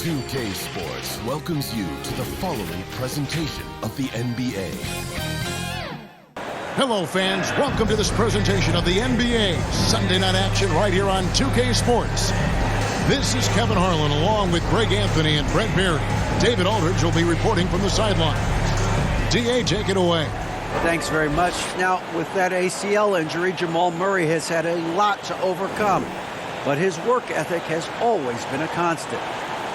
2K Sports welcomes you to the following presentation of the NBA. Hello, fans. Welcome to this presentation of the NBA. Sunday night action right here on 2K Sports. This is Kevin Harlan along with Greg Anthony and Brent Berry. David Aldridge will be reporting from the sideline. DA, take it away. Thanks very much. Now, with that ACL injury, Jamal Murray has had a lot to overcome, but his work ethic has always been a constant.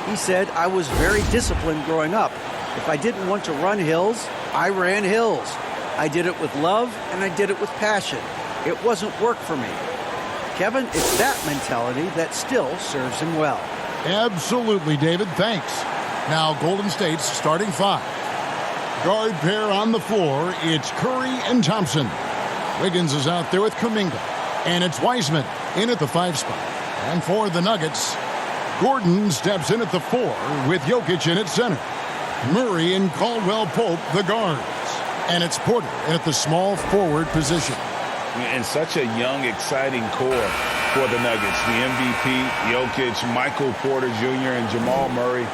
He said, "I was very disciplined growing up. If I didn't want to run hills, I ran hills. I did it with love, and I did it with passion. It wasn't work for me." Kevin, it's that mentality that still serves him well. Absolutely, David. Thanks. Now, Golden State's starting five. Guard pair on the floor. It's Curry and Thompson. Wiggins is out there with Kuminga. And it's Wiseman in at the 5 spot. And for the Nuggets, Gordon steps in at the 4 with Jokic in at center. Murray and Caldwell Pope, the guards. And it's Porter at the small forward position. And such a young, exciting core for the Nuggets. The MVP, Jokic, Michael Porter Jr., and Jamal Murray.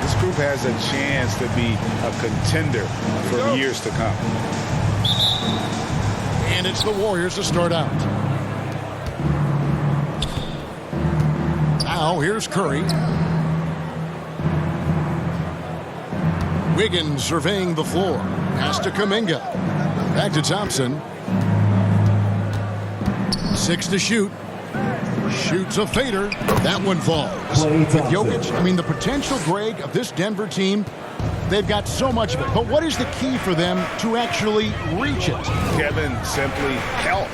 This group has a chance to be a contender for years to come. And it's the Warriors to start out. Now here's Curry. Wiggins surveying the floor. Pass to Kuminga. Back to Thompson. 6 to shoot. Shoots a fader. That one falls. With Jokic, I mean, the potential, Greg, of this Denver team, they've got so much of it. But what is the key for them to actually reach it? Kevin, simply health.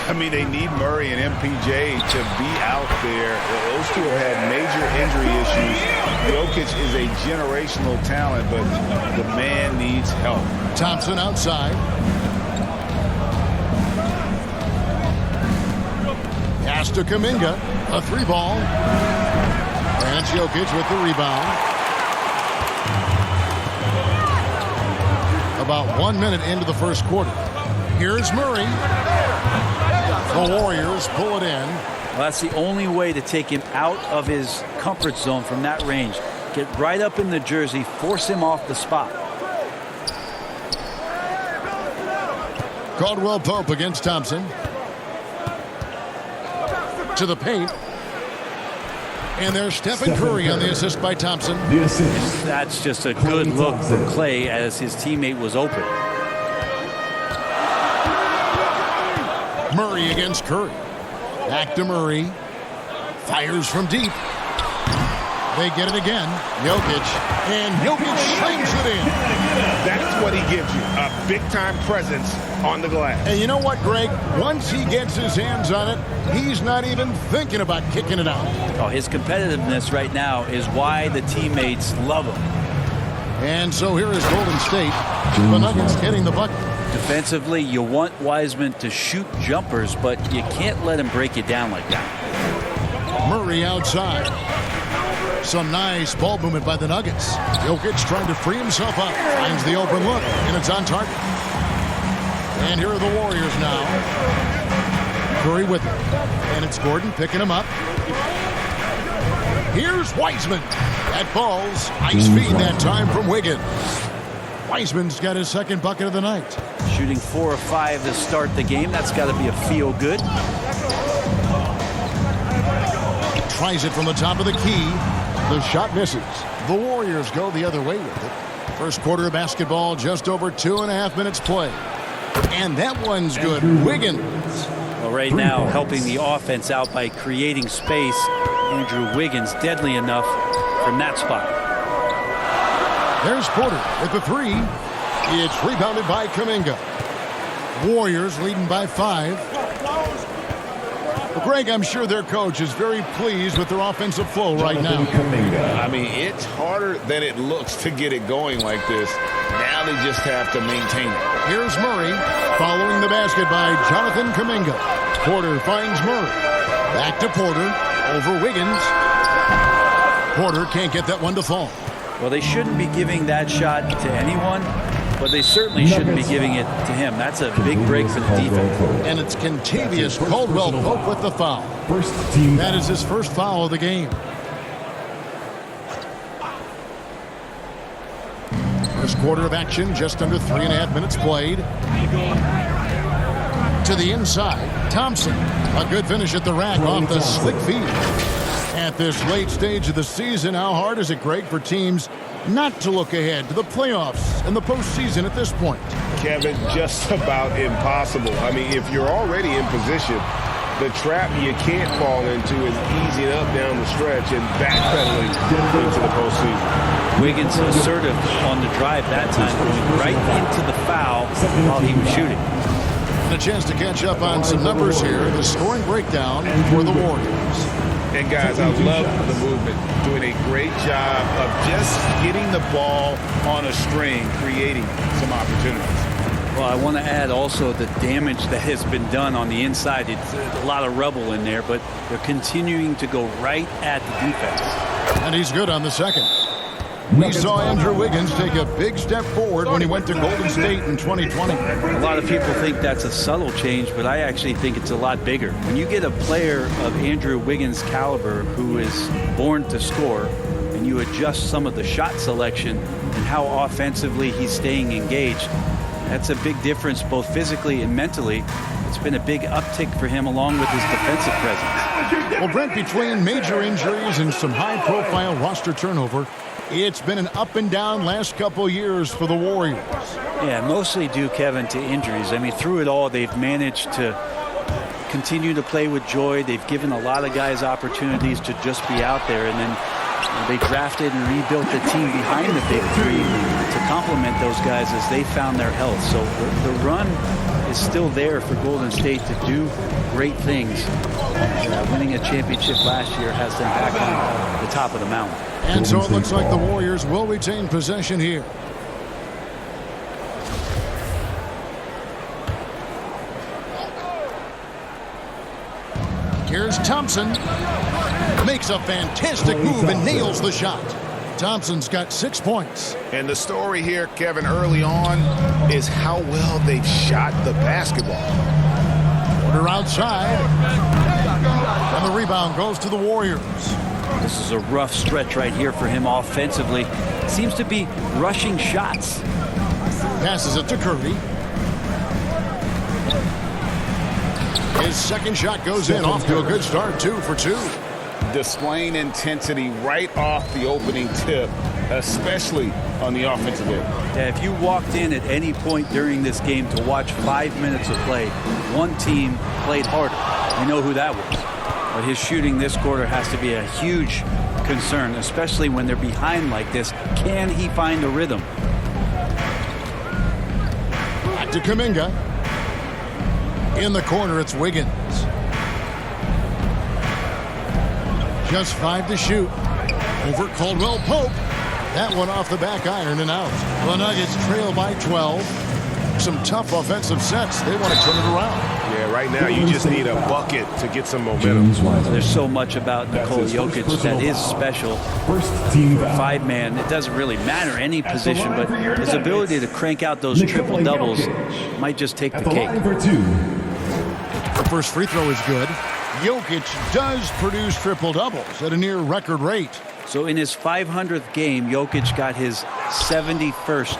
I mean, they need Murray and MPJ to be out there. Those two have had major injury issues. Jokic is a generational talent, but the man needs help. Thompson outside. Pass to Kuminga. A 3-ball. And it's Jokic with the rebound. About 1 minute into the first quarter. Here's Murray. The Warriors pull it in. Well, that's the only way to take him out of his comfort zone from that range. Get right up in the jersey, force him off the spot. Caldwell Pope against Thompson. To the paint. And there's Stephen Curry on the assist by Thompson. That's just a good look from Clay as his teammate was open. Murray against Curry. Back to Murray. Fires from deep. They get it again. Jokic. And Jokic slings it in. That's what he gives you, a big-time presence on the glass. And you know what, Greg? Once he gets his hands on it, he's not even thinking about kicking it out. Oh, his competitiveness right now is why the teammates love him. And so here is Golden State. The Nuggets getting the bucket. Defensively, you want Wiseman to shoot jumpers, but you can't let him break you down like that. Murray outside. Some nice ball movement by the Nuggets. Jokic trying to free himself up. Finds the open look, and it's on target. And here are the Warriors now. Curry with it. And it's Gordon picking him up. Here's Wiseman. That ball's ice feed that time from Wiggins. Wiseman's got his second bucket of the night. Shooting 4 of 5 to start the game. That's got to be a feel-good. Tries it from the top of the key. The shot misses. The Warriors go the other way with it. First quarter of basketball, just over 2.5 minutes play. And that one's good. Wiggins. Well, right now, helping the offense out by creating space. Andrew Wiggins, deadly enough from that spot. There's Porter with the 3. It's rebounded by Kuminga. Warriors leading by 5. Well, Greg, I'm sure their coach is very pleased with their offensive flow right now. I mean, it's harder than it looks to get it going like this. Now they just have to maintain it. Here's Murray following the basket by Jonathan Kuminga. Porter finds Murray. Back to Porter over Wiggins. Porter can't get that one to fall. Well, they shouldn't be giving that shot to anyone, but they certainly shouldn't be giving it to him. That's a big break for the defense. And it's Kentavious Caldwell Pope with the foul. That is his first foul of the game. First quarter of action, just under 3.5 minutes played. To the inside, Thompson. A good finish at the rack off the slick feed. At this late stage of the season, how hard is it, Greg, for teams not to look ahead to the playoffs and the postseason at this point? Kevin, just about impossible. I mean, if you're already in position, the trap you can't fall into is easing up down the stretch and backpedaling into the postseason. Wiggins assertive on the drive that time, going right into the foul while he was shooting. And a chance to catch up on some numbers here. The scoring breakdown for the Warriors. And guys, I love the movement. Doing a great job of just getting the ball on a string, creating some opportunities. Well, I want to add also the damage that has been done on the inside. It's a lot of rubble in there, but they're continuing to go right at the defense. And he's good on the second. We saw Andrew Wiggins take a big step forward when he went to Golden State in 2020. A lot of people think that's a subtle change, but I actually think it's a lot bigger. When you get a player of Andrew Wiggins' caliber who is born to score, and you adjust some of the shot selection and how offensively he's staying engaged, that's a big difference both physically and mentally. It's been a big uptick for him along with his defensive presence. Well, Brent, between major injuries and some high-profile roster turnover, it's been an up and down last couple years for the Warriors. Yeah, mostly due, Kevin, to injuries. I mean, through it all, they've managed to continue to play with joy. They've given a lot of guys opportunities to just be out there, and then they drafted and rebuilt the team behind the big three to complement those guys as they found their health. So the run is still there for Golden State to do great things. Winning a championship last year has them back on the top of the mountain. And so it looks like the Warriors will retain possession here. Here's Thompson. Makes a fantastic move and nails the shot. Thompson's got 6 points. And the story here, Kevin, early on is how well they've shot the basketball. Order outside. And the rebound goes to the Warriors. This is a rough stretch right here for him offensively. Seems to be rushing shots. Passes it to Curry. His second shot goes in, off to a good start, 2 for 2. Displaying intensity right off the opening tip, especially on the offensive end. Yeah, if you walked in at any point during this game to watch 5 minutes of play, one team played harder. We know who that was. But his shooting this quarter has to be a huge concern, especially when they're behind like this. Can he find a rhythm? Back to Kuminga. In the corner, it's Wiggins. Just 5 to shoot. Over Caldwell Pope. That one off the back iron and out. The Nuggets trail by 12. Some tough offensive sets. They want to turn it around. Yeah, right now you just need a bucket to get some momentum. There's so much about Nikola Jokic that is special. For 5-man, it doesn't really matter any position, but his ability to crank out those triple-doubles might just take the cake. The first free throw is good. Jokic does produce triple-doubles at a near record rate. So in his 500th game, Jokic got his 71st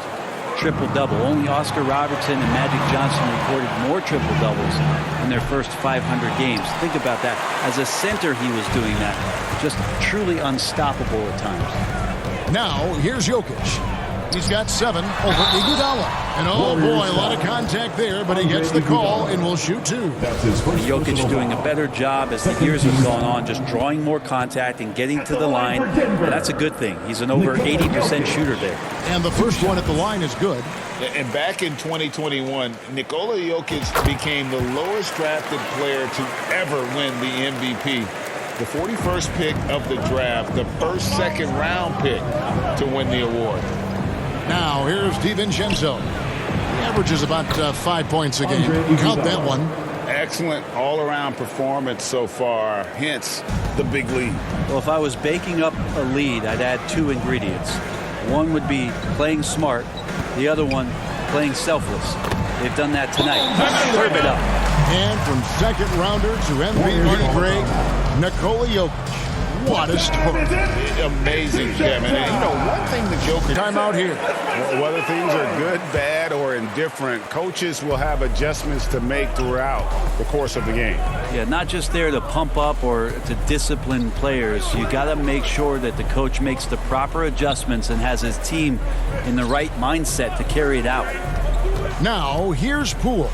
triple-double. Only Oscar Robertson and Magic Johnson recorded more triple-doubles in their first 500 games. Think about that. As a center, he was doing that. Just truly unstoppable at times. Now, here's Jokic. He's got 7 over Iguodala. And oh boy, a lot of contact there, but he gets the call and will shoot 2. Jokic doing a better job as the years have gone on, just drawing more contact and getting to the line. And that's a good thing. He's an over 80% shooter there. And the first one at the line is good. And back in 2021, Nikola Jokic became the lowest drafted player to ever win the MVP. The 41st pick of the draft, the first second-round pick to win the award. Now, here's DiVincenzo. He averages about 5 points a game. Count that one. Excellent all-around performance so far, hence the big lead. Well, if I was baking up a lead, I'd add 2 ingredients. One would be playing smart. The other one, playing selfless. They've done that tonight. Serve it up. And from second-rounder to MVP, Greg, Nikola Jokic. What a story. Amazing, Kevin. And you know, one thing the Joker... Timeout here. Whether things are good, bad, or indifferent, coaches will have adjustments to make throughout the course of the game. Yeah, not just there to pump up or to discipline players. You got to make sure that the coach makes the proper adjustments and has his team in the right mindset to carry it out. Now, here's Poole.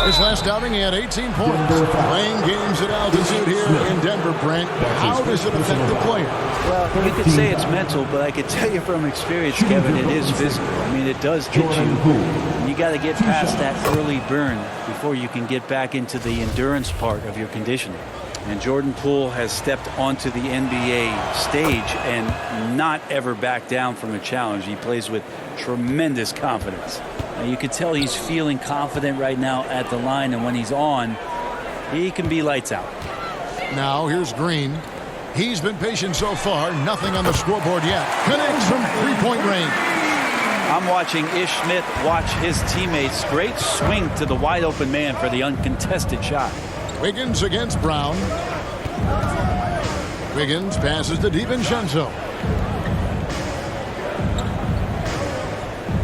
His last outing, he had 18 points. Playing games at altitude here in Denver, Brent. How does it affect the player? Well, you could say it's mental, but I could tell you from experience, Kevin, it is physical. I mean, it does hit you. And you got to get past that early burn before you can get back into the endurance part of your conditioning. And Jordan Poole has stepped onto the NBA stage and not ever backed down from a challenge. He plays with tremendous confidence. You can tell he's feeling confident right now at the line, and when he's on, he can be lights out. Now here's Green. He's been patient so far. Nothing on the scoreboard yet. Connects from three-point range. I'm watching Ish Smith watch his teammates. Great swing to the wide-open man for the uncontested shot. Wiggins against Brown. Wiggins passes to DiVincenzo.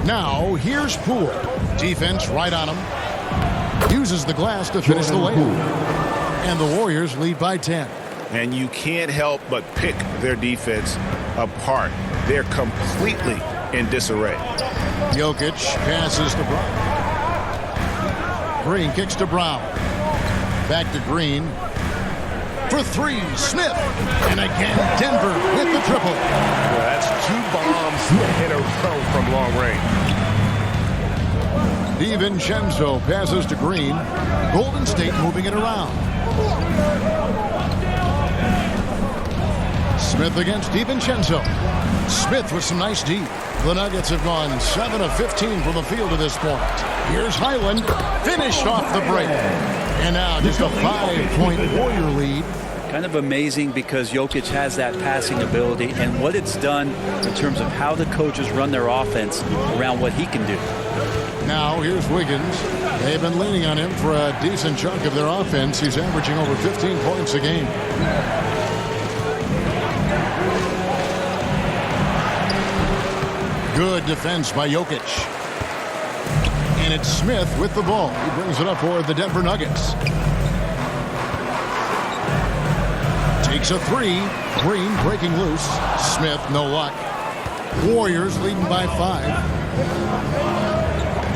Now, here's Poole. Defense right on him. Uses the glass to finish the layup. And the Warriors lead by 10. And you can't help but pick their defense apart. They're completely in disarray. Jokic passes to Brown. Green kicks to Brown. Back to Green. For three, Smith. And again, Denver with the triple. Well, that's 2 bombs in a row from long range. DiVincenzo passes to Green. Golden State moving it around. Smith against DiVincenzo. Smith with some nice D. The Nuggets have gone 7 of 15 from the field to this point. Here's Highland. Finished off the break. And now just a 5-point Warrior lead. Kind of amazing because Jokic has that passing ability and what it's done in terms of how the coaches run their offense around what he can do. Now here's Wiggins. They've been leaning on him for a decent chunk of their offense. He's averaging over 15 points a game. Good defense by Jokic. And it's Smith with the ball. He brings it up for the Denver Nuggets. Takes a three. Green breaking loose. Smith, no luck. Warriors leading by 5.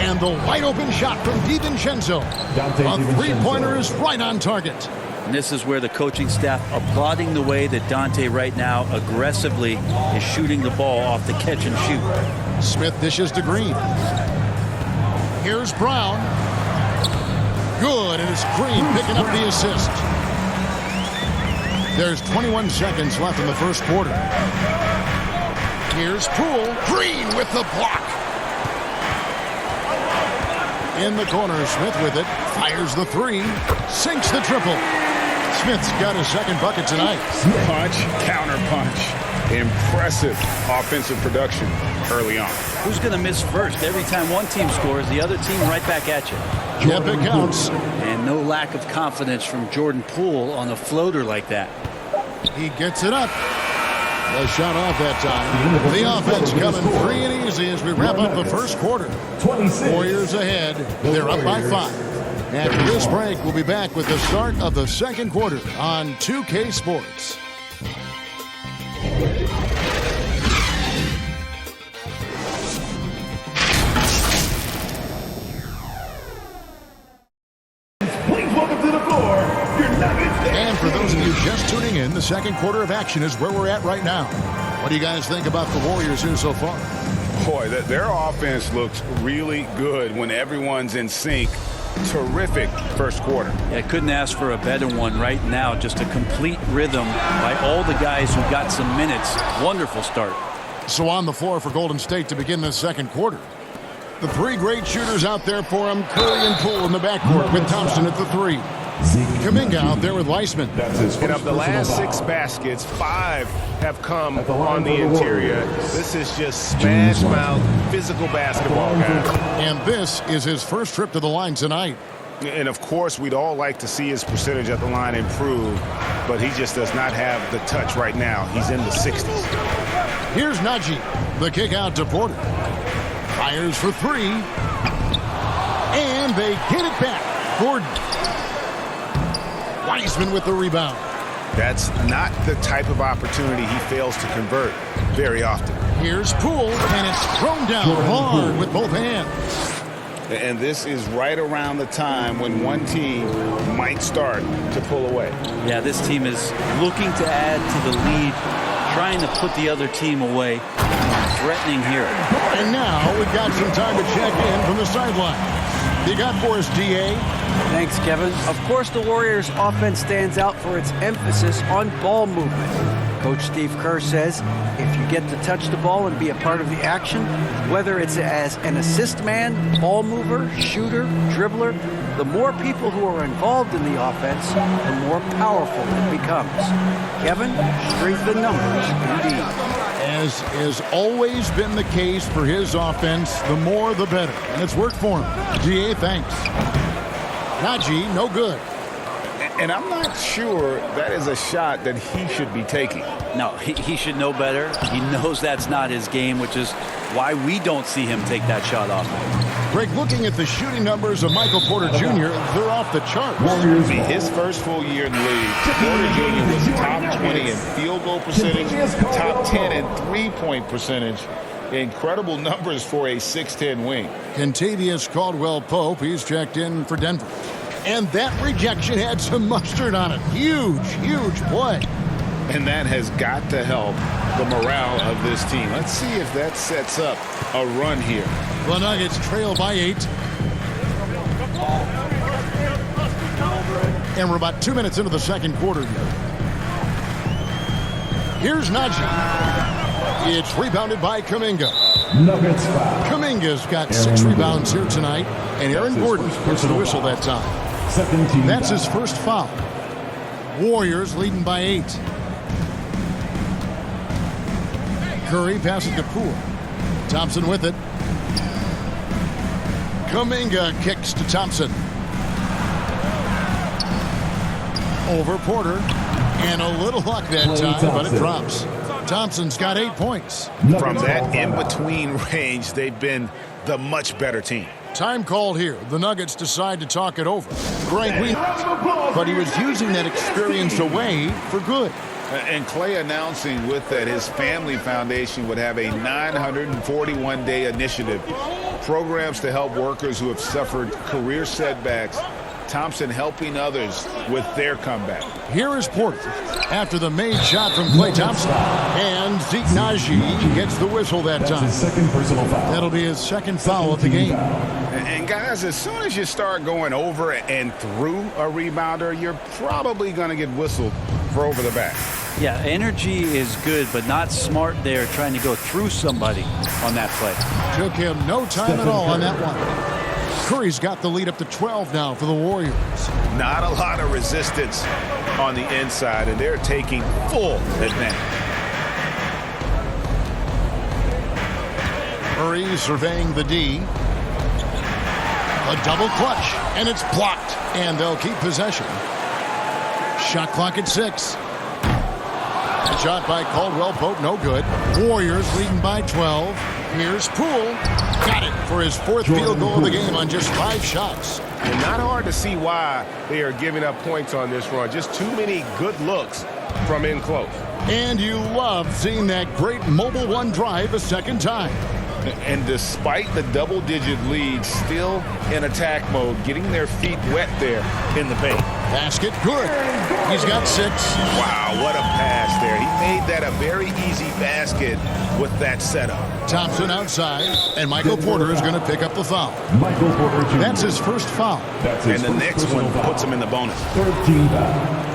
And the wide open shot from DiVincenzo. A three-pointer is right on target. And this is where the coaching staff applauding the way that Dante right now aggressively is shooting the ball off the catch and shoot. Smith dishes to Green. Here's Brown. Good, and it's Green picking up the assist. There's 21 seconds left in the first quarter. Here's Poole. Green with the block. In the corner, Smith with it. Fires the three. Sinks the triple. Smith's got his second bucket tonight. Punch, counter punch. Impressive offensive production early on. Who's going to miss first? Every time one team scores, the other team right back at you. Yep, it counts. And no lack of confidence from Jordan Poole on a floater like that. He gets it up. The shot off that time. The offense coming free and easy as we wrap up the first quarter. Warriors ahead. They're up by 5. After this break, we'll be back with the start of the second quarter on 2K Sports. And for those of you just tuning in, the second quarter of action is where we're at right now. What do you guys think about the Warriors here so far? Boy, their offense looks really good when everyone's in sync. Terrific first quarter. Yeah, couldn't ask for a better one right now. Just a complete rhythm by all the guys who got some minutes. Wonderful start. So on the floor for Golden State to begin the second quarter. The three great shooters out there for him. Curry and Poole in the backcourt with Thompson at the 3. Kuminga out there with Weissman. And of the last 6 baskets, 5 have come on the interior. This is just smash mouth, physical basketball, guys. And this is his first trip to the line tonight. And, of course, we'd all like to see his percentage at the line improve, but he just does not have the touch right now. He's in the 60s. Here's Najee. The kick out to Porter. Fires for three. And they get it back. Gordon. Wiseman with the rebound. That's not the type of opportunity he fails to convert very often. Here's Poole, and it's thrown down hard with both hands. And this is right around the time when one team might start to pull away. Yeah, this team is looking to add to the lead, trying to put the other team away, threatening here. And now we've got some time to check in from the sideline. You got for us, DA? Thanks, Kevin. Of course, the Warriors' offense stands out for its emphasis on ball movement. Coach Steve Kerr says if you get to touch the ball and be a part of the action, whether it's as an assist man, ball mover, shooter, dribbler, the more people who are involved in the offense, the more powerful it becomes. Kevin, strength in numbers indeed. As has always been the case for his offense, the more the better. And it's worked for him. GA, thanks. Najee, no good. And I'm not sure that is a shot that he should be taking. No, he should know better. He knows that's not his game, which is why we don't see him take that shot off. Greg, looking at the shooting numbers of Michael Porter Jr., they're off the charts. His first full year in the league, Porter Jr. was top 20 in field goal percentage, top 10 in three-point percentage. Incredible numbers for a 6'10 wing. Kentavious Caldwell-Pope, he's checked in for Denver. And that rejection had some mustard on it. Huge, huge play. And that has got to help the morale of this team. Let's see if that sets up a run here. The Nuggets trail by 8. And we're about 2 minutes into the second quarter here. Here's Najee. It's rebounded by Kuminga. Nuggets foul. Kuminga's got 6 rebounds here tonight. And Aaron Gordon gets the whistle that time. Second team. That's his first foul. Warriors leading by 8. Curry passing to Poole. Thompson with it. Kuminga kicks to Thompson. Over Porter. And a little luck that time, but it drops. Thompson's got 8 points. From that in-between range, they've been the much better team. Time called here. The Nuggets decide to talk it over. Greg, but he was using that experience away for good. And Clay announcing with that his family foundation would have a 941-day initiative. Programs to help workers who have suffered career setbacks. Thompson helping others with their comeback. Here is Porter after the made shot from Klay Thompson. And Zeke Najee gets the whistle that time. His second personal foul. That'll be his second foul of the game. And guys, as soon as you start going over and through a rebounder, you're probably going to get whistled for over the back. Yeah, energy is good, but not smart there trying to go through somebody on that play. Took him no time at all on that one. Curry's got the lead up to 12 now for the Warriors. Not a lot of resistance on the inside, and they're taking full advantage. Curry surveying the D. A double clutch, and it's blocked. And they'll keep possession. Shot clock at 6. A shot by Caldwell-Pope, no good. Warriors leading by 12. Here's Poole. Got it for his 4th field goal of the game on just 5 shots. And not hard to see why they are giving up points on this run. Just too many good looks from in close. And you love seeing that great mobile one drive a second time. And despite the double-digit lead, still in attack mode, getting their feet wet there in the paint. Basket, good. He's got 6. Wow, what a pass there. He made that a very easy basket with that setup. Thompson outside, and Michael Porter is going to pick up the foul. Michael Porter Jr. That's his first foul. That's his And the first next one personal foul. puts him in the bonus. 13 foul.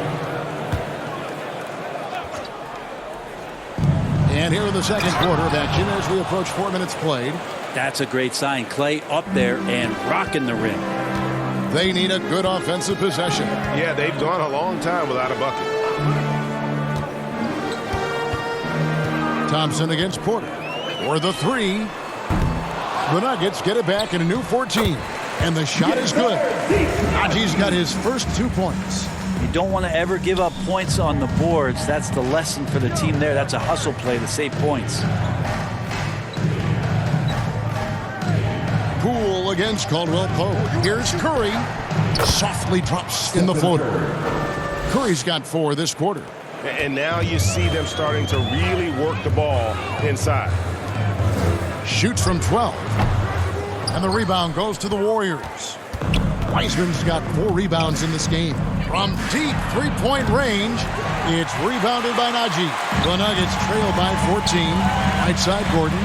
And here in the second quarter of action as we approach 4 minutes played. That's a great sign. Clay up there and rocking the rim. They need a good offensive possession. Yeah, they've gone a long time without a bucket. Thompson against Porter. For the 3. The Nuggets get it back in a new 14. And the shot is good. Najee's got his first 2 points. You don't want to ever give up points on the boards. That's the lesson for the team there. That's a hustle play to save points. Poole against Caldwell Pope. Here's Curry. Softly drops in the floater. Curry's got 4 this quarter. And now you see them starting to really work the ball inside. Shoots from 12. And the rebound goes to the Warriors. Wiseman's got 4 rebounds in this game. From deep three-point range, it's rebounded by Najee. The Nuggets trail by 14. Right side, Gordon.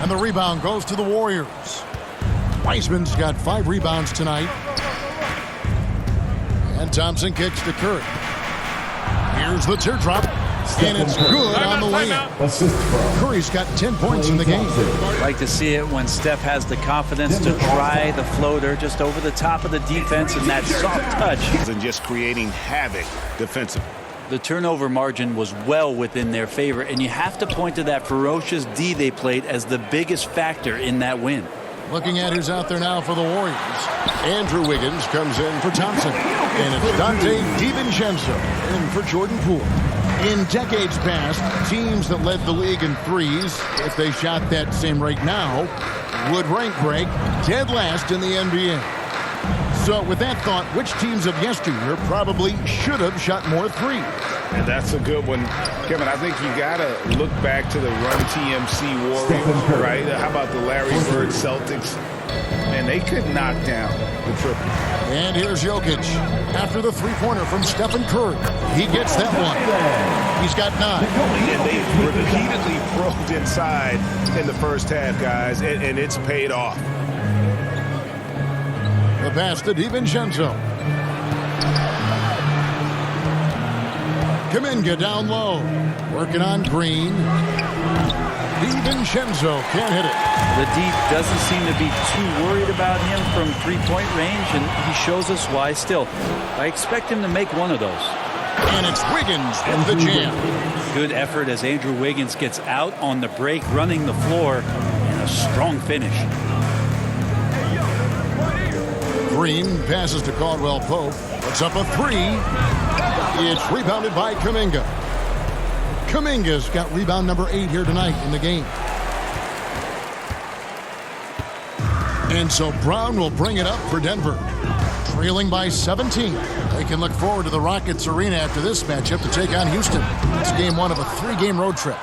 And the rebound goes to the Warriors. Wiseman's got 5 rebounds tonight. And Thompson kicks to Curry. Here's the teardrop. And it's good on the layup. Assist from Curry's got 10 points in the game. Like to see it when Steph has the confidence to try the floater just over the top of the defense and that soft touch. And just creating havoc defensively. The turnover margin was well within their favor, and you have to point to that ferocious D they played as the biggest factor in that win. Looking at who's out there now for the Warriors. Andrew Wiggins comes in for Thompson. And it's Dante DiVincenzo in for Jordan Poole. In decades past, teams that led the league in threes, if they shot that same rate now, would rank break dead last in the NBA. So with that thought, which teams of yesteryear probably should have shot more threes? And that's a good one. Kevin, I think you got to look back to the Run TMC Warriors, right? How about the Larry Bird Celtics? And they could knock down the triple. And here's Jokic. After the three-pointer from Stephen Curry. He gets that one. He's got 9. And they repeatedly probed inside in the first half, guys, and it's paid off. The pass to DiVincenzo. Kuminga down low. Working on Green. DiVincenzo can't hit it. The D doesn't seem to be too worried about him from three-point range, and he shows us why still. I expect him to make one of those. And it's Wiggins with the jam. Good effort as Andrew Wiggins gets out on the break, running the floor, and a strong finish. Green passes to Caldwell Pope. Puts up a 3. It's rebounded by Kuminga. Kuminga's got rebound number 8 here tonight in the game. And so Brown will bring it up for Denver. Trailing by 17. They can look forward to the Rockets Arena after this matchup to take on Houston. It's game 1 of a 3-game road trip.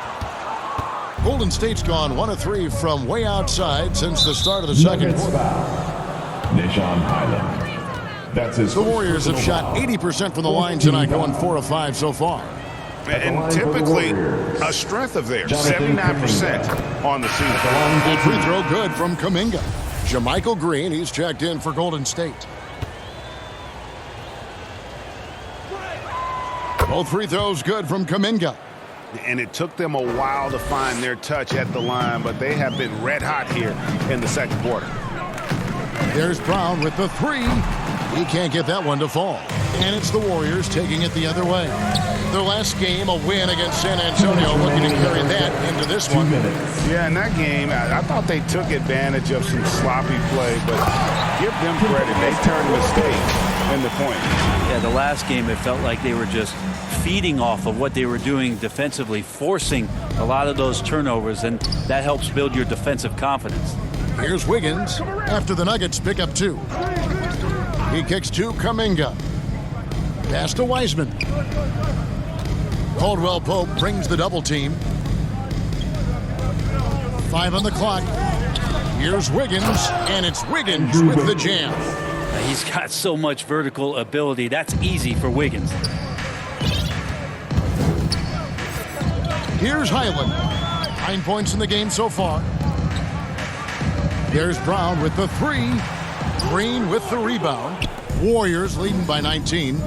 Golden State's gone 1 of 3 from way outside since the start of the second quarter. Nishan Highland. That's his The Warriors have shot 80% from the line tonight, going 4 of 5 so far. And typically a strength of theirs, 79% on the season. And free throw good from Kuminga. Jermichael Green, he's checked in for Golden State. Both free throws good from Kuminga. And it took them a while to find their touch at the line, but they have been red hot here in the second quarter. There's Brown with the 3. He can't get that one to fall. And it's the Warriors taking it the other way. Their last game, a win against San Antonio, looking to carry that into this one. Yeah, in that game, I thought they took advantage of some sloppy play, but give them credit. They turned mistakes into points. Yeah, the last game, it felt like they were just feeding off of what they were doing defensively, forcing a lot of those turnovers, and that helps build your defensive confidence. Here's Wiggins after the Nuggets pick up 2. He kicks to Kuminga. Pass to Wiseman. Caldwell Pope brings the double team. 5 on the clock. Here's Wiggins, and it's Wiggins with the jam. He's got so much vertical ability. That's easy for Wiggins. Here's Highland. 9 points in the game so far. There's Brown with the 3. Green with the rebound. Warriors leading by 19.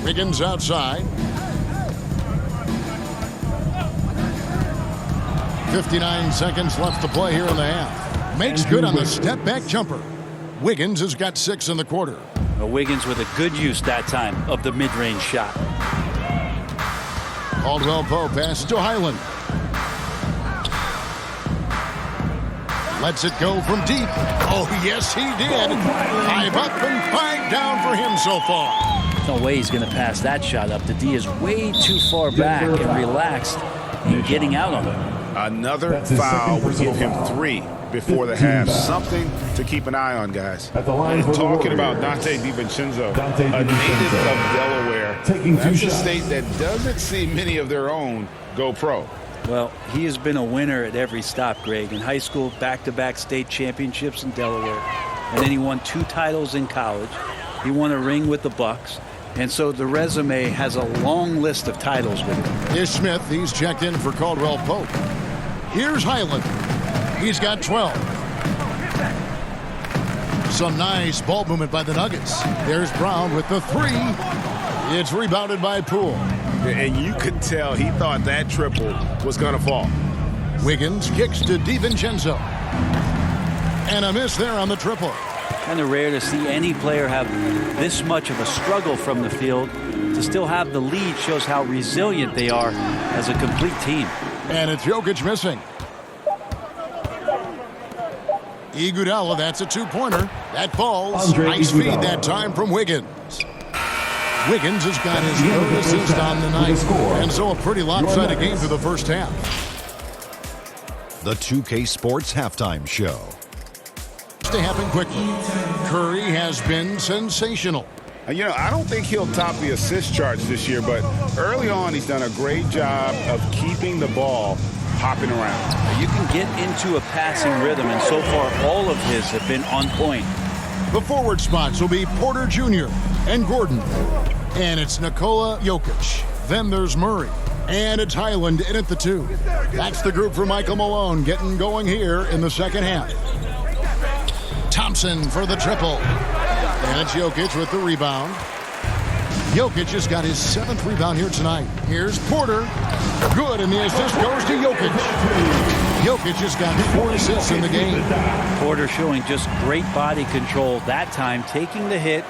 Wiggins outside. 59 seconds left to play here in the half. Makes good on the step-back jumper. Wiggins has got 6 in the quarter. Well, Wiggins with a good use that time of the mid-range shot. Caldwell Pope passes to Highland. Lets it go from deep. Oh, yes, he did. 5 up and 5 down for him so far. No way he's going to pass that shot up. The D is way too far back and relaxed in getting out on him. Another foul would give him 3 before the half. Something to keep an eye on, guys. Talking about Dante DiVincenzo, a native of Delaware. That's a state that doesn't see many of their own go pro. Well, he has been a winner at every stop, Greg. In high school, back-to-back state championships in Delaware. And then he won 2 titles in college. He won a ring with the Bucks. And so the resume has a long list of titles with him. Here's Smith. He's checked in for Caldwell Pope. Here's Highland. He's got 12. Some nice ball movement by the Nuggets. There's Brown with the 3. It's rebounded by Poole. And you could tell he thought that triple was going to fall. Wiggins kicks to DiVincenzo. And a miss there on the triple. Kind of rare to see any player have this much of a struggle from the field. To still have the lead shows how resilient they are as a complete team. And it's Jokic missing. Iguodala, that's a 2-pointer. That falls. Nice feed that time from Wiggins. Wiggins has got his 3rd assist on the night. And so a pretty lopsided game for the first half. The 2K Sports Halftime Show. To happen quickly. Curry has been sensational. You know, I don't think he'll top the assist charge this year, but early on he's done a great job of keeping the ball hopping around. You can get into a passing rhythm, and so far all of his have been on point. The forward spots will be Porter Jr. and Gordon. And it's Nikola Jokic. Then there's Murray. And it's Highland in at the 2. That's the group for Michael Malone getting going here in the second half. Thompson for the triple. And it's Jokic with the rebound. Jokic has got his 7th rebound here tonight. Here's Porter. Good, and the assist goes to Jokic. Jokic has got 4 assists in the game. Porter showing just great body control that time, taking the hit,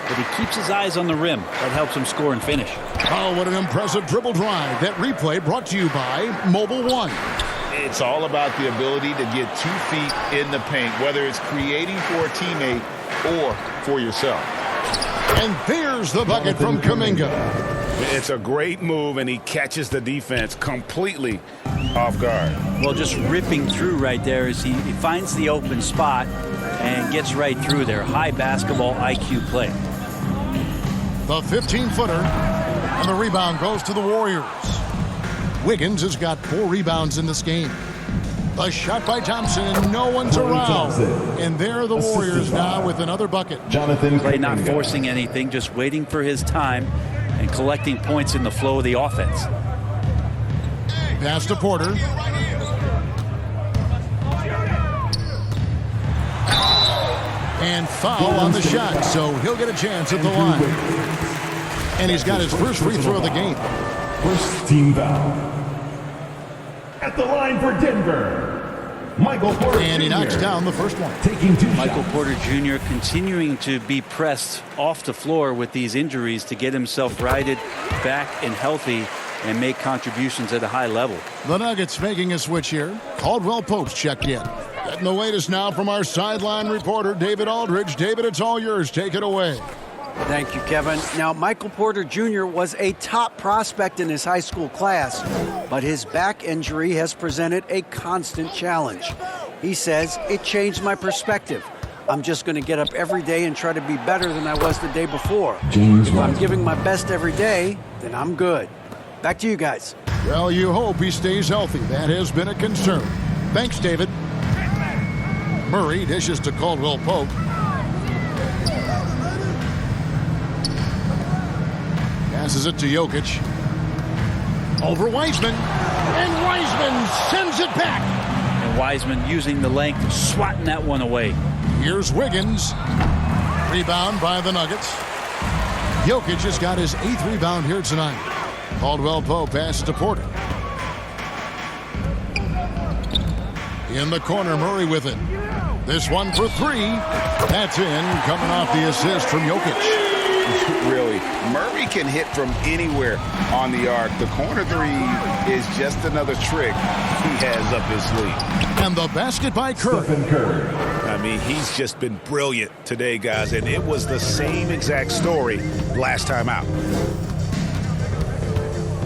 but he keeps his eyes on the rim. That helps him score and finish. Oh, what an impressive dribble drive. That replay brought to you by Mobile One. It's all about the ability to get 2 feet in the paint, whether it's creating for a teammate or for yourself. And there's the bucket from Kuminga. It's a great move, and he catches the defense completely off guard. Well, just ripping through right there as he finds the open spot and gets right through there. High basketball IQ play. The 15-footer, and the rebound goes to the Warriors. Wiggins has got 4 rebounds in this game. A shot by Thompson, and no one's around. And there are the Warriors now with another bucket. Play not forcing anything, just waiting for his time and collecting points in the flow of the offense. Pass to Porter. And foul on the shot, so he'll get a chance at the line. And he's got his first free throw of the game. First team foul. At the line for Denver, Michael Porter And he Jr. knocks down the first one. Taking 2 Michael shots. Porter Jr. continuing to be pressed off the floor with these injuries to get himself righted back and healthy and make contributions at a high level. The Nuggets making a switch here. Caldwell Pope's checked in. Getting the latest now from our sideline reporter, David Aldridge. David, it's all yours. Take it away. Thank you, Kevin. Now, Michael Porter Jr. was a top prospect in his high school class, but his back injury has presented a constant challenge. He says, it changed my perspective. I'm just going to get up every day and try to be better than I was the day before. If I'm giving my best every day, then I'm good. Back to you guys. Well, you hope he stays healthy. That has been a concern. Thanks, David. Murray dishes to Caldwell Pope. Passes it to Jokic. Over Wiseman. And Wiseman sends it back. And Wiseman using the length, swatting that one away. Here's Wiggins. Rebound by the Nuggets. Jokic has got his 8th rebound here tonight. Caldwell Pope passes to Porter. In the corner, Murray with it. This one for 3. That's in, coming off the assist from Jokic. really. Murray can hit from anywhere on the arc. The corner three is just another trick he has up his sleeve. And the basket by Curry. I mean, he's just been brilliant today, guys, and it was the same exact story last time out.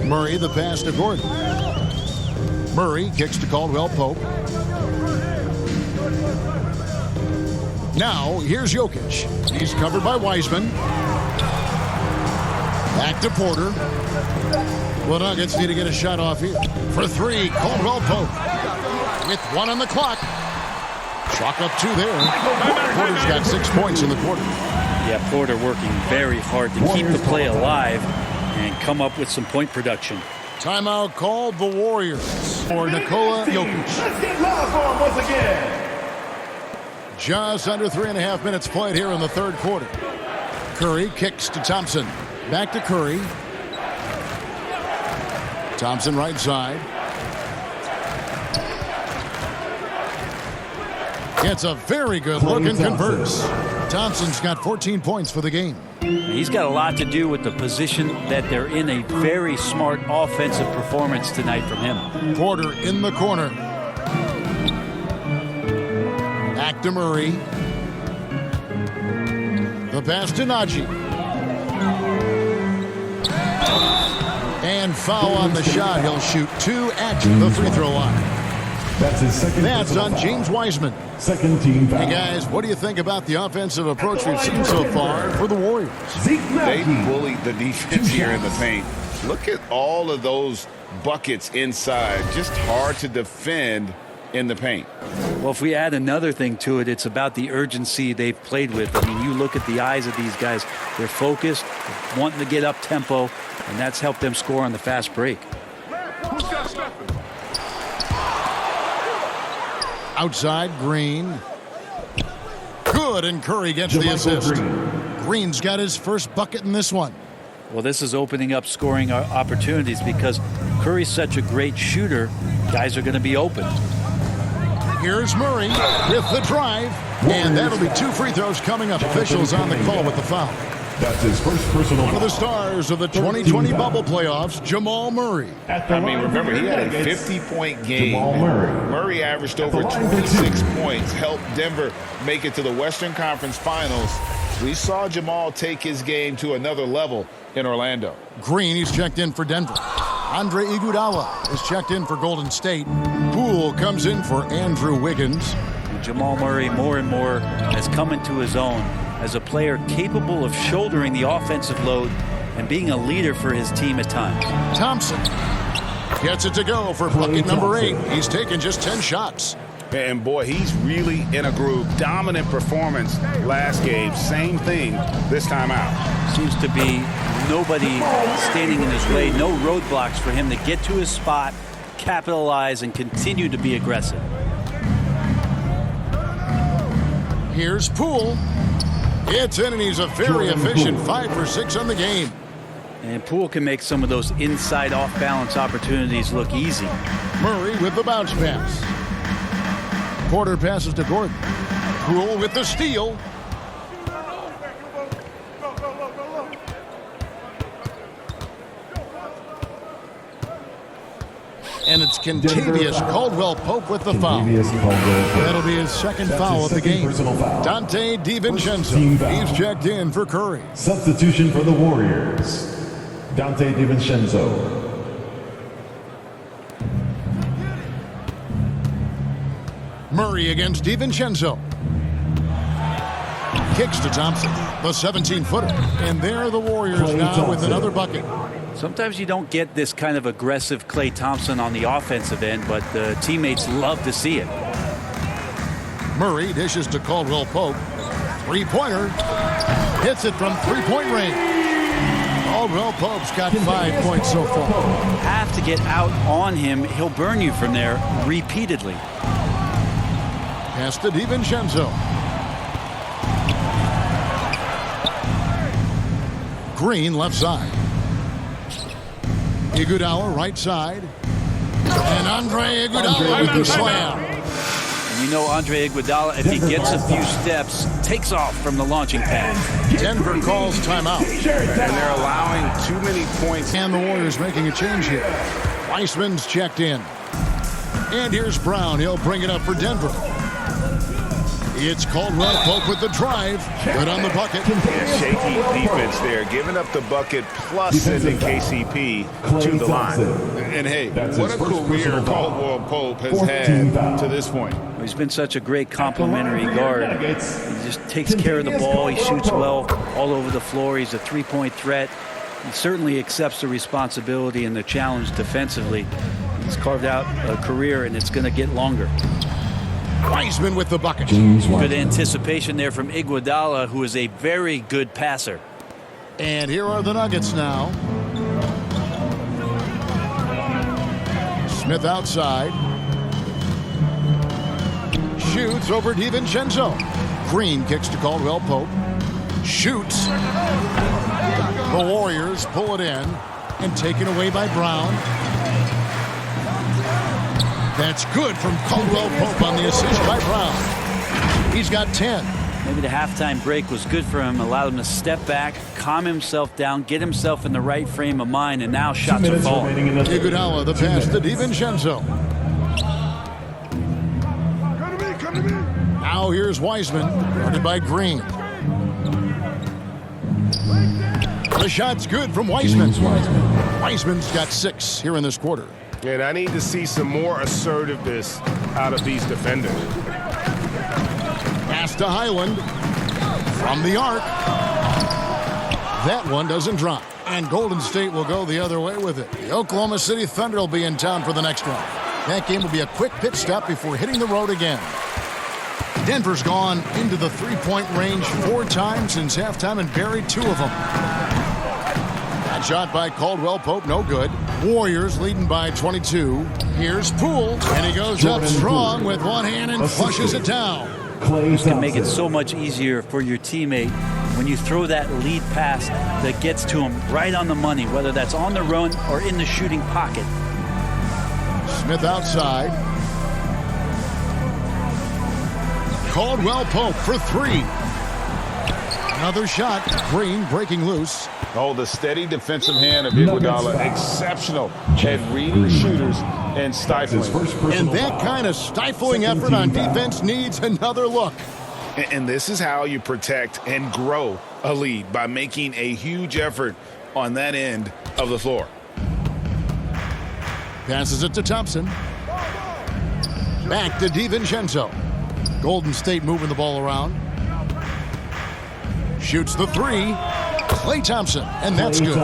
Murray the pass to Gordon. Murray kicks to Caldwell Pope. Now, here's Jokic. He's covered by Wiseman. Back to Porter. The Nuggets need to get a shot off here. For three, Caldwell Pope. With one on the clock. Chalk up two there. Porter's got 6 points in the quarter. Yeah, Porter working very hard to keep the play alive and come up with some point production. Timeout called the Warriors for Nikola Jokic. Let's get loud for him once again. Just under 3.5 minutes played here in the third quarter. Curry kicks to Thompson. Back to Curry. Thompson right side. Gets a very good look and converts. Thompson's got 14 points for the game. He's got a lot to do with the position that they're in. A very smart offensive performance tonight from him. Porter in the corner. Back to Murray. The pass to Najee. And foul on the shot. He'll shoot two at the free throw line. That's his second. That's on James Wiseman. Second team foul. Hey guys, what do you think about the offensive approach we've seen so far for the Warriors? They bullied the defense here in the paint. Look at all of those buckets inside. Just hard to defend in the paint. Well, if we add another thing to it, it's about the urgency they've played with. I mean, you look at the eyes of these guys. They're focused, wanting to get up tempo, and that's helped them score on the fast break. Outside, Green. Good, and Curry gets the assist. Green's got his first bucket in this one. Well, this is opening up scoring opportunities because Curry's such a great shooter. Guys are going to be open. Here's Murray with the drive, and that'll be two free throws coming up. Officials on the call with the foul. That's his first personal. One of the stars of the 2020 bubble playoffs, Jamal Murray. I mean, remember, he had a 50-point game. Jamal Murray. Murray averaged over 26 points, helped Denver make it to the Western Conference Finals. We saw Jamal take his game to another level in Orlando. Green, he's checked in for Denver. Andre Iguodala is checked in for Golden State. Poole comes in for Andrew Wiggins. Jamal Murray more and more has come into his own as a player capable of shouldering the offensive load and being a leader for his team at times. Thompson gets it to go for bucket number 8. He's taken just 10 shots. And boy, he's really in a groove. Dominant performance last game. Same thing this time out. Seems to be nobody standing in his way. No roadblocks for him to get to his spot, capitalize, and continue to be aggressive. Here's Poole. It's in, and he's a very efficient 5 for 6 on the game. And Poole can make some of those inside off-balance opportunities look easy. Murray with the bounce pass. Porter passes to Gordon. Poole with the steal. And it's contagious. Caldwell Pope with the foul. That'll be his second foul of the game. Dante DiVincenzo. He's checked in for Curry. Substitution for the Warriors. Dante DiVincenzo. Murray against DiVincenzo. Kicks to Thompson, the 17-footer. And there are the Warriors now with another bucket. Sometimes you don't get this kind of aggressive Klay Thompson on the offensive end, but the teammates love to see it. Murray dishes to Caldwell Pope. Three-pointer. Hits it from three-point range. Caldwell Pope's got 5 points so far. Have to get out on him. He'll burn you from there repeatedly. Pass to DiVincenzo. Green left side. Iguodala right side. And Andre Iguodala with the slam. And You know Andre Iguodala, if he gets a few steps, takes off from the launching pad. Denver calls timeout. And they're allowing too many points. And the Warriors making a change here. Weissman's checked in. And here's Brown. He'll bring it up for Denver. It's Caldwell Pope with the drive. Good on the bucket. Yeah, shaky defense there. Giving up the bucket plus sending KCP to the line. And hey, what a career Caldwell Pope has had to this point. He's been such a great complementary guard. He just takes care of the ball. He shoots well all over the floor. He's a three-point threat. He certainly accepts the responsibility and the challenge defensively. He's carved out a career, and it's going to get longer. Weissman with the bucket. Good anticipation there from Iguodala, who is a very good passer. And here are the Nuggets now. Smith outside. Shoots over DiVincenzo. Green kicks to Caldwell Pope. Shoots. The Warriors pull it in and taken away by Brown. That's good from Caldwell Pope on the assist by Brown. He's got 10. Maybe the halftime break was good for him, allowed him to step back, calm himself down, get himself in the right frame of mind, and now shots are falling. Iguodala, the pass to DiVincenzo. Come to me. Now here's Weissman, guarded by Green. The shot's good from Weissman. Weissman's got 6 here in this quarter. And I need to see some more assertiveness out of these defenders. Pass to Highland from the arc. That one doesn't drop. And Golden State will go the other way with it. The Oklahoma City Thunder will be in town for the next one. That game will be a quick pit stop before hitting the road again. Denver's gone into the three-point range 4 times since halftime and buried 2 of them. That shot by Caldwell Pope, no good. Warriors leading by 22. Here's Poole, and he goes up strong with one hand and flushes it down. You can make it so much easier for your teammate when you throw that lead pass that gets to him right on the money, whether that's on the run or in the shooting pocket. Smith outside. Caldwell Pope for 3. Another shot. Green breaking loose. Oh, the steady defensive hand of Iguodala, exceptional at reading shooters and stifling. And that kind of stifling effort on defense needs another look. And this is how you protect and grow a lead, by making a huge effort on that end of the floor. Passes it to Thompson. Back to DiVincenzo. Golden State moving the ball around. Shoots the 3. Klay Thompson, and that's good.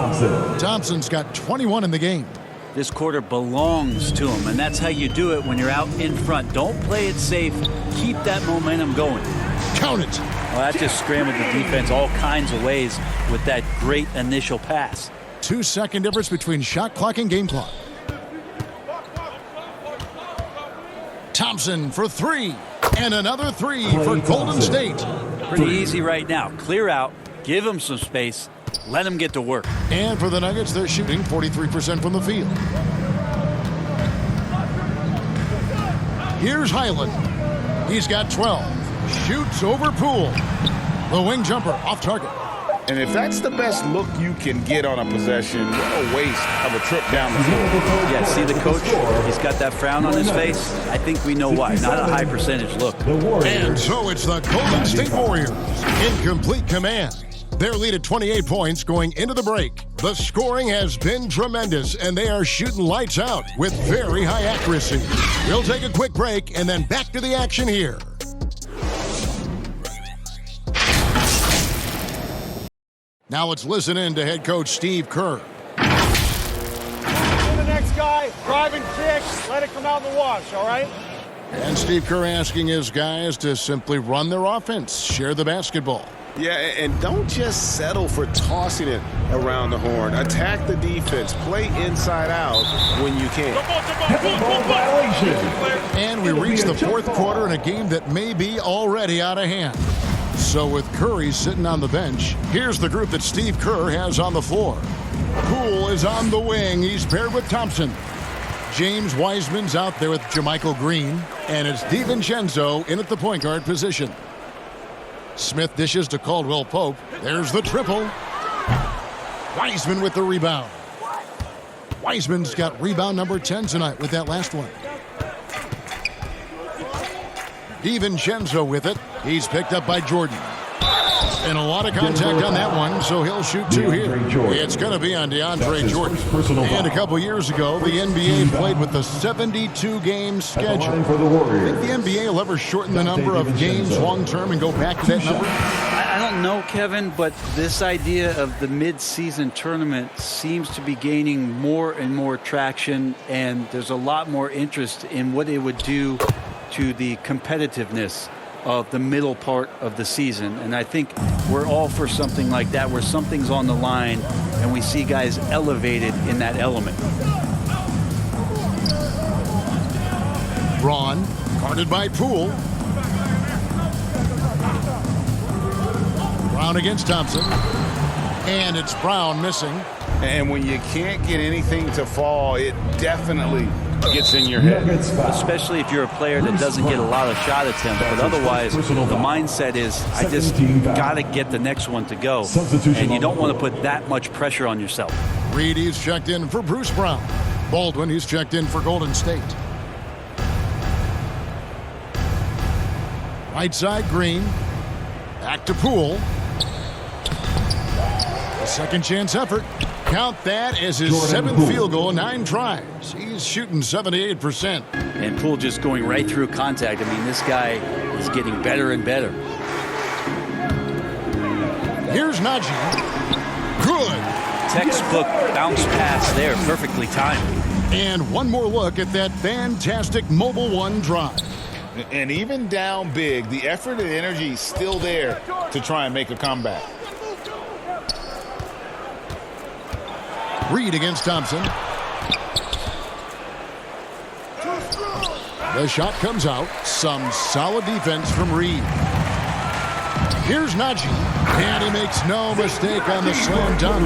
Thompson's got 21 in the game. This quarter belongs to him, and that's how you do it when you're out in front. Don't play it safe. Keep that momentum going. Count it. Well, that just scrambled the defense all kinds of ways with that great initial pass. 2-second difference between shot clock and game clock. Thompson for 3. And another 3 for Golden State. Pretty easy right now. Clear out. Give them some space. Let them get to work. And for the Nuggets, they're shooting 43% from the field. Here's Highland. He's got 12. Shoots over Poole. The wing jumper off target. And if that's the best look you can get on a possession, what a waste of a trip down the floor. Yeah, see the coach? He's got that frown on his face. I think we know why. Not a high percentage look. And so it's the Golden State Warriors in complete command. Their lead at 28 points going into the break. The scoring has been tremendous, and they are shooting lights out with very high accuracy. We'll take a quick break and then back to the action here. Now let's listen in to head coach Steve Kerr. The next guy, drive and kick, let it come out in the wash, all right? And Steve Kerr asking his guys to simply run their offense, share the basketball. Yeah, and don't just settle for tossing it around the horn. Attack the defense. Play inside out when you can. And we reach the 4th quarter in a game that may be already out of hand. So with Curry sitting on the bench, here's the group that Steve Kerr has on the floor. Poole is on the wing. He's paired with Thompson. James Wiseman's out there with Jermichael Green, and it's DiVincenzo in at the point guard position. Smith dishes to Caldwell Pope. There's the triple. Wiseman with the rebound. Wiseman's got rebound number 10 tonight with that last one. DiVincenzo with it. He's picked up by Jordan. And a lot of contact on that one, so he'll shoot two here. It's going to be on DeAndre Jordan. And a couple years ago, the NBA played with the 72-game schedule. Think the NBA will ever shorten the number of games long-term and go back to that number? I don't know, Kevin, but this idea of the mid-season tournament seems to be gaining more and more traction, and there's a lot more interest in what it would do to the competitiveness of the middle part of the season. And I think we're all for something like that, where something's on the line and we see guys elevated in that element. Braun, guarded by Poole. Brown against Thompson. And it's Brown missing. And when you can't get anything to fall, it definitely gets in your head. Especially if you're a player that doesn't get a lot of shot attempts, but otherwise the mindset is, I just got to get the next one to go, and you don't want to put that much pressure on yourself. Reed, he's checked in for Bruce Brown. Baldwin, he's checked in for Golden State. Right side, Green. Back to Poole. A second chance effort. Count that as his seventh field goal, 9 tries. He's shooting 78%. And Poole just going right through contact. I mean, this guy is getting better and better. Here's Najee. Good. Textbook bounce pass there, perfectly timed. And one more look at that fantastic Mobile One drive. And even down big, the effort and energy is still there to try and make a comeback. Reed against Thompson. The shot comes out. Some solid defense from Reed. Here's Najee. And he makes no mistake on the slam dunk.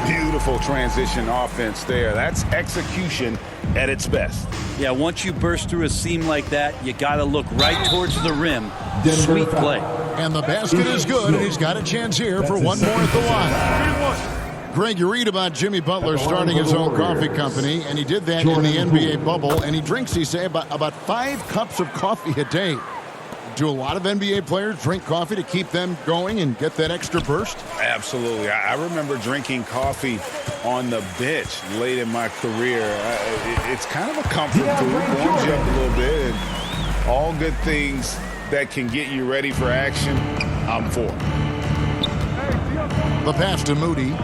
Beautiful transition offense there. That's execution at its best. Yeah, once you burst through a seam like that, you got to look right towards the rim. Sweet play. And the basket is good, and he's got a chance here for one more at the line. Greg, you read about Jimmy Butler starting his own coffee company, and he did that in the NBA bubble, and he drinks, he say, about 5 cups of coffee a day. Do a lot of NBA players drink coffee to keep them going and get that extra burst? Absolutely. I remember drinking coffee on the bench late in my career. It's kind of a comfort food, warms you up a little bit, and all good things that can get you ready for action, I'm for. The pass to Moody.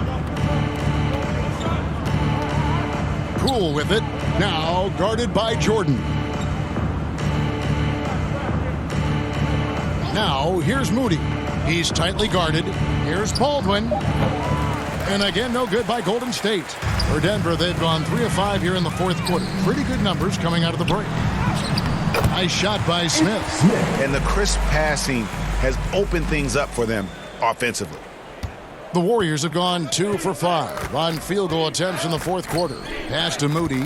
Poole with it. Now guarded by Jordan. Now here's Moody. He's tightly guarded. Here's Baldwin. And again, no good by Golden State. For Denver, they've gone 3 of 5 here in the fourth quarter. Pretty good numbers coming out of the break. Nice shot by Smith. And the crisp passing has opened things up for them offensively. The Warriors have gone 2 for 5 on field goal attempts in the fourth quarter. Pass to Moody.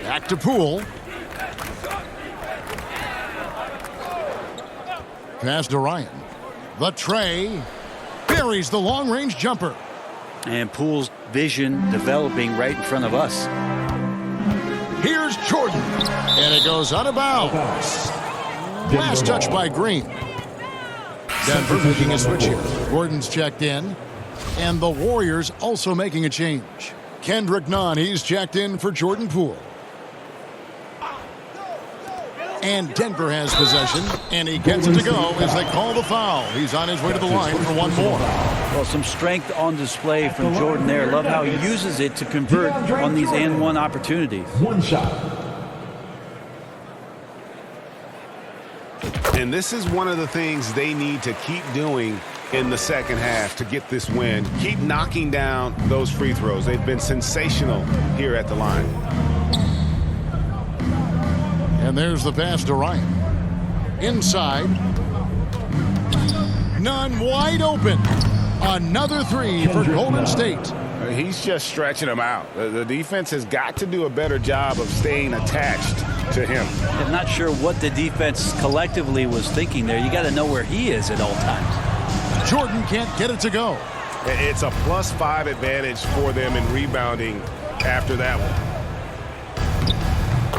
Back to Poole. Pass to Ryan. The tray. Buries the long-range jumper. And Poole's vision developing right in front of us. Here's Jordan. And it goes out of bounds. Last touch by Green. Denver making a switch here. Gordon's checked in. And the Warriors also making a change. Kendrick Nunn, he's checked in for Jordan Poole. And Denver has possession, and he gets it to go as they call the foul. He's on his way to the line for one more. Well, some strength on display from Jordan there. Love how he uses it to convert on these and-one opportunities. One shot. And this is one of the things they need to keep doing in the second half to get this win. Keep knocking down those free throws. They've been sensational here at the line. And there's the pass to Ryan. Inside. Nunn wide open. Another 3 for Golden State. He's just stretching them out. The defense has got to do a better job of staying attached to him. I'm not sure what the defense collectively was thinking there. You got to know where he is at all times. Jordan can't get it to go. It's a +5 advantage for them in rebounding after that one.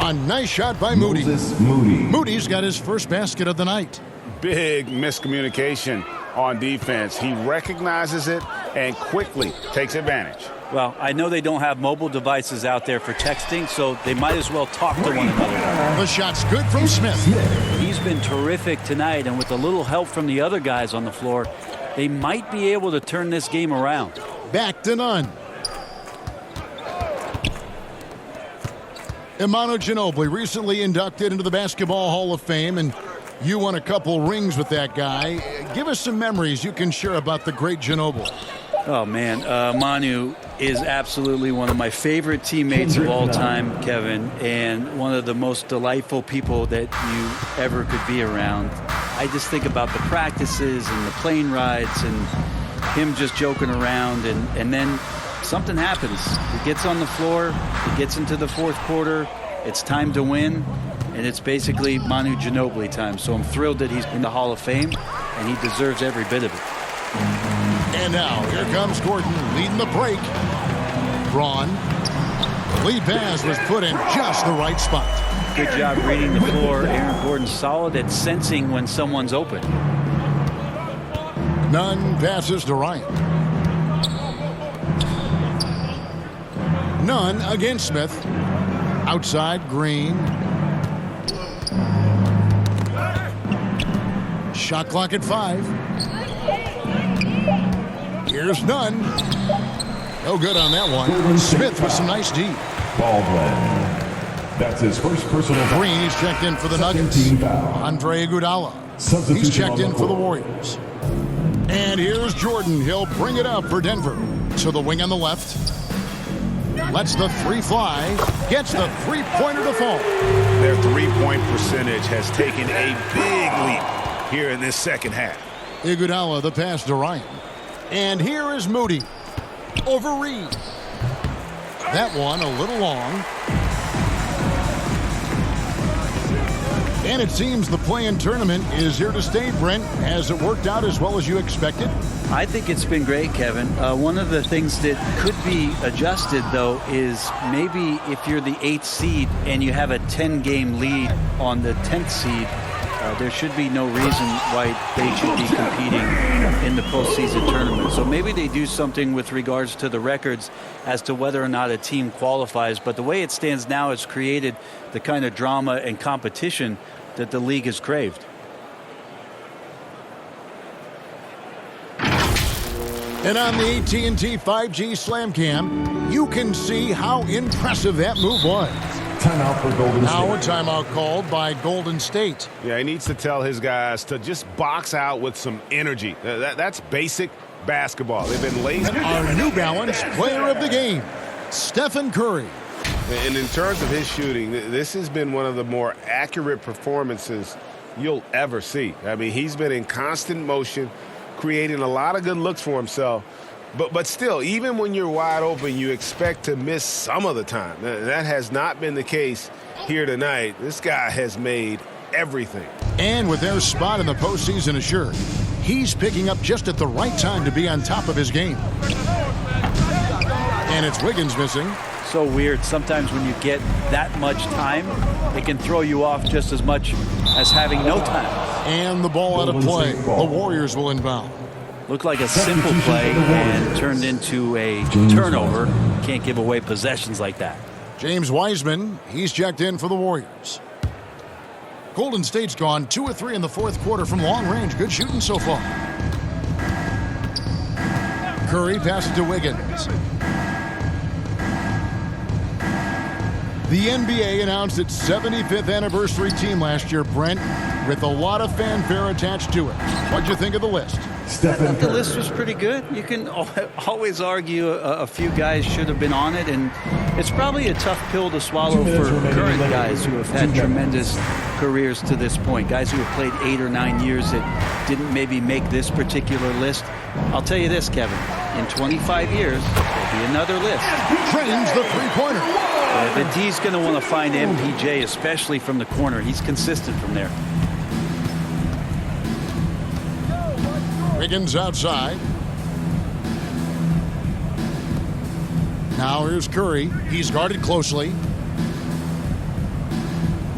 A nice shot by Moody. Moody's got his first basket of the night. Big miscommunication on defense. He recognizes it and quickly takes advantage. Well, I know they don't have mobile devices out there for texting, so they might as well talk to one another. The shot's good from Smith. He's been terrific tonight, and with a little help from the other guys on the floor, they might be able to turn this game around. Back to none. Emmanuel Ginobili, recently inducted into the Basketball Hall of Fame, and you won a couple rings with that guy. Give us some memories you can share about the great Ginobili. Oh, man. Manu is absolutely one of my favorite teammates of all time, Kevin, and one of the most delightful people that you ever could be around. I just think about the practices and the plane rides and him just joking around, and then something happens. He gets on the floor, he gets into the fourth quarter, it's time to win, and it's basically Manu Ginobili time. So I'm thrilled that he's in the Hall of Fame, and he deserves every bit of it. And now, here comes Gordon leading the break. Braun. The lead pass was put in just the right spot. Good job reading the floor. Aaron Gordon solid at sensing when someone's open. Nunn passes to Ryan. Nunn against Smith. Outside, Green. Shot clock at 5. Here's Nunn. No good on that one. Smith with some nice D. Baldwin. That's his first personal. Green is checked in for the Nuggets. Andre Iguodala. He's checked in for the Warriors. And here's Jordan. He'll bring it up for Denver. To the wing on the left. Lets the three fly. Gets the three-pointer to fall. Their three-point percentage has taken a big leap here in this second half. Iguodala the pass to Ryan. And here is Moody. Over Reed. That one a little long. And it seems the play-in tournament is here to stay, Brent. Has it worked out as well as you expected? I think it's been great, Kevin. One of the things that could be adjusted, though, is maybe if you're the 8th seed and you have a 10-game lead on the 10th seed, there should be no reason why they should be competing in the postseason tournament. So maybe they do something with regards to the records as to whether or not a team qualifies. But the way it stands now, it's created the kind of drama and competition that the league has craved. And on the AT&T 5G Slam Cam, you can see how impressive that move was. Timeout for Golden State. Now a timeout called by Golden State. Yeah, he needs to tell his guys to just box out with some energy. That's basic basketball. They've been lazy. Our New Balance player of the game, Stephen Curry. And in terms of his shooting, this has been one of the more accurate performances you'll ever see. I mean, he's been in constant motion, creating a lot of good looks for himself. But still, even when you're wide open, you expect to miss some of the time. That has not been the case here tonight. This guy has made everything. And with their spot in the postseason assured, he's picking up just at the right time to be on top of his game. And it's Wiggins missing. So weird. Sometimes when you get that much time, it can throw you off just as much as having no time. And the ball out of play. The Warriors will inbound. Looked like a simple play and turned into a turnover. Can't give away possessions like that. James Wiseman, he's checked in for the Warriors. Golden State's gone 2 of 3 in the fourth quarter from long range. Good shooting so far. Curry passes to Wiggins. The NBA announced its 75th anniversary team last year, Brent, with a lot of fanfare attached to it. What'd you think of the list? I thought the list was pretty good. You can always argue a few guys should have been on it, and it's probably a tough pill to swallow for current guys who have had tremendous careers to this point, guys who have played 8 or 9 years that didn't maybe make this particular list. I'll tell you this, Kevin, in 25 years, there'll be another list. Drains the three-pointer. But he's going to want to find MPJ, especially from the corner. He's consistent from there. Wiggins outside. Now here's Curry. He's guarded closely.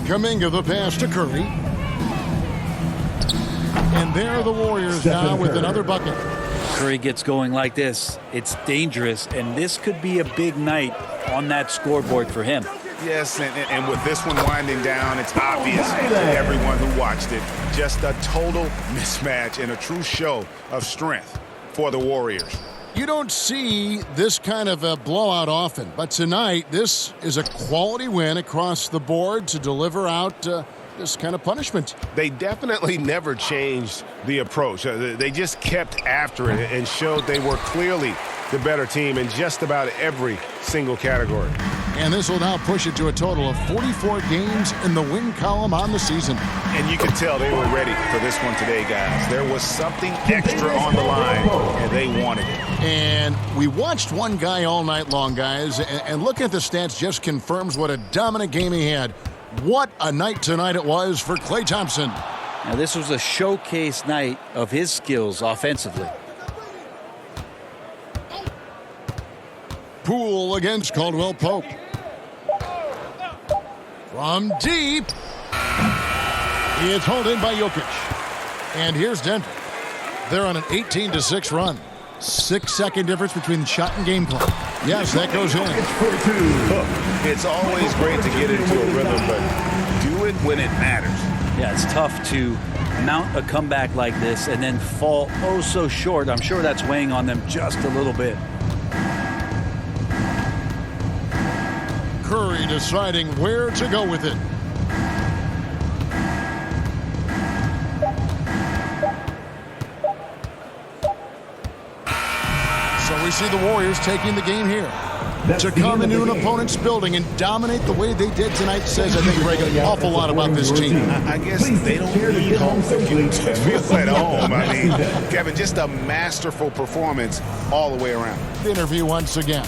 Kuminga the pass to Curry. And there are the Warriors now with another bucket. Curry gets going like this. It's dangerous, and this could be a big night on that scoreboard for him. Yes, and with this one winding down, it's obvious to everyone who watched it. Just a total mismatch and a true show of strength for the Warriors. You don't see this kind of a blowout often, but tonight this is a quality win across the board to deliver out this kind of punishment. They definitely never changed the approach. They just kept after it and showed they were clearly the better team in just about every single category. And this will now push it to a total of 44 games in the win column on the season. And you could tell they were ready for this one today, guys. There was something extra on the line, and they wanted it. And we watched one guy all night long, guys, and looking at the stats just confirms what a dominant game he had. What a night tonight it was for Klay Thompson. Now, this was a showcase night of his skills offensively. Poole against Caldwell Pope. From deep. It's hauled in by Jokic. And here's Denver. They're on an 18-6 run. 6-second difference between shot and game clock. Yes, that goes in. Look, it's always great to get into a rhythm, but do it when it matters. Yeah, it's tough to mount a comeback like this and then fall oh so short. I'm sure that's weighing on them just a little bit. Curry deciding where to go with it. So we see the Warriors taking the game here. To come into an opponent's building and dominate the way they did tonight says, I think, Greg, an awful lot about this team. I guess they don't need home field to feel at home. I mean, Kevin, just a masterful performance all the way around. Interview once again.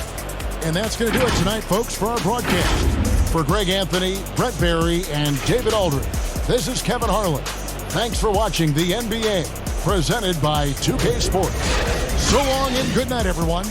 And that's going to do it tonight, folks, for our broadcast. For Greg Anthony, Brett Barry, and David Aldridge, this is Kevin Harlan. Thanks for watching the NBA, presented by 2K Sports. So long and good night, everyone.